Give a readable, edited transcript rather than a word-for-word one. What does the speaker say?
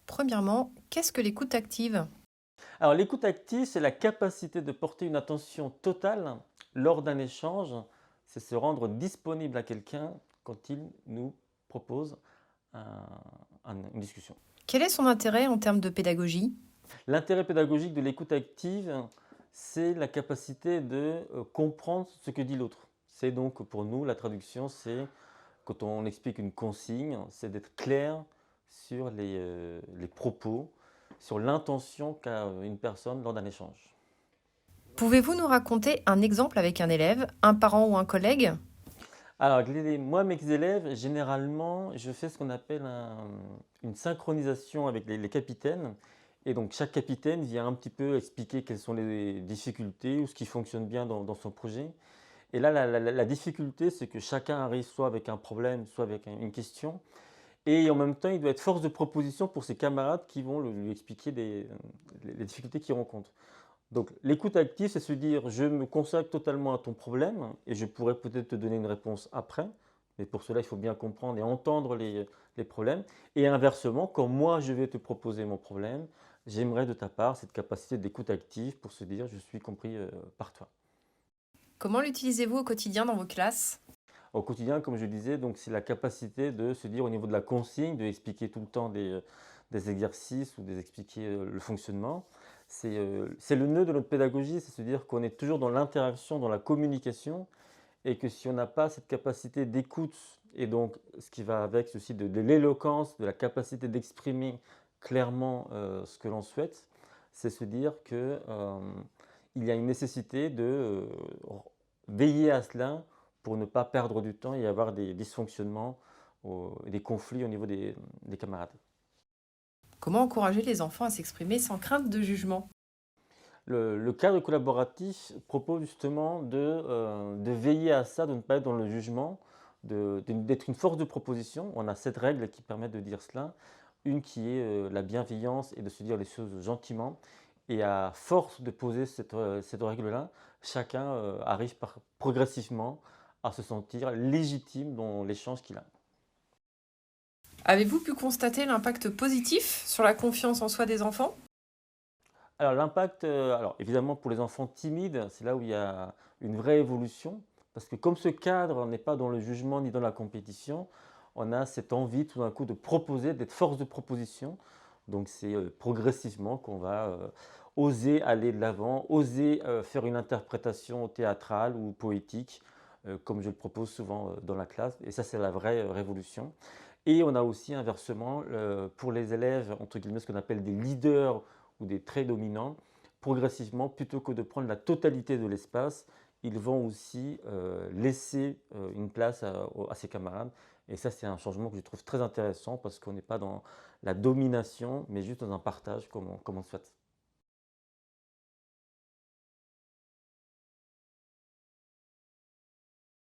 Premièrement, qu'est-ce que l'écoute active? Alors, l'écoute active, c'est la capacité de porter une attention totale lors d'un échange. C'est se rendre disponible à quelqu'un quand il nous propose un- une discussion. Quel est son intérêt en termes de pédagogie? L'intérêt pédagogique de l'écoute active, c'est la capacité de comprendre ce que dit l'autre. C'est donc pour nous, la traduction, c'est quand on explique une consigne, c'est d'être clair sur les propos, sur l'intention qu'a une personne lors d'un échange. Pouvez-vous nous raconter un exemple avec un élève, un parent ou un collègue? Alors, moi, mes élèves, généralement, je fais ce qu'on appelle une synchronisation avec les capitaines. Et donc, chaque capitaine vient un petit peu expliquer quelles sont les difficultés ou ce qui fonctionne bien dans son projet. Et là, la difficulté, c'est que chacun arrive soit avec un problème, soit avec une question. Et en même temps, il doit être force de proposition pour ses camarades qui vont lui expliquer les difficultés qu'il rencontre. Donc, l'écoute active, c'est se dire, je me consacre totalement à ton problème et je pourrais peut-être te donner une réponse après. Mais pour cela, il faut bien comprendre et entendre les problèmes. Et inversement, quand moi, je vais te proposer mon problème, j'aimerais de ta part cette capacité d'écoute active pour se dire, je suis compris par toi. Comment l'utilisez-vous au quotidien dans vos classes? Au quotidien, comme je disais, donc c'est la capacité de se dire au niveau de la consigne, de expliquer tout le temps des exercices ou d'expliquer le fonctionnement. C'est le nœud de notre pédagogie, c'est se dire qu'on est toujours dans l'interaction, dans la communication, et que si on n'a pas cette capacité d'écoute, et donc ce qui va avec ceci de l'éloquence, de la capacité d'exprimer clairement ce que l'on souhaite, c'est se dire que il y a une nécessité de veiller à cela pour ne pas perdre du temps et avoir des dysfonctionnements, des conflits au niveau des camarades. Comment encourager les enfants à s'exprimer sans crainte de jugement? Le cadre collaboratif propose justement de veiller à ça, de ne pas être dans le jugement, d'être une force de proposition. On a 7 règles qui permettent de dire cela. Une qui est la bienveillance et de se dire les choses gentiment. Et à force de poser cette règle-là, chacun arrive progressivement à se sentir légitime dans l'échange qu'il a. Avez-vous pu constater l'impact positif sur la confiance en soi des enfants? Alors l'impact, alors évidemment pour les enfants timides, c'est là où il y a une vraie évolution, parce que comme ce cadre n'est pas dans le jugement ni dans la compétition, on a cette envie tout d'un coup de proposer, d'être force de proposition. Donc c'est progressivement qu'on va oser aller de l'avant, oser faire une interprétation théâtrale ou poétique, comme je le propose souvent dans la classe. Et ça c'est la vraie révolution. Et on a aussi inversement, pour les élèves, entre guillemets, ce qu'on appelle des leaders ou des traits dominants, progressivement, plutôt que de prendre la totalité de l'espace, ils vont aussi laisser une place à ses camarades. Et ça, c'est un changement que je trouve très intéressant parce qu'on n'est pas dans la domination, mais juste dans un partage comme on souhaite.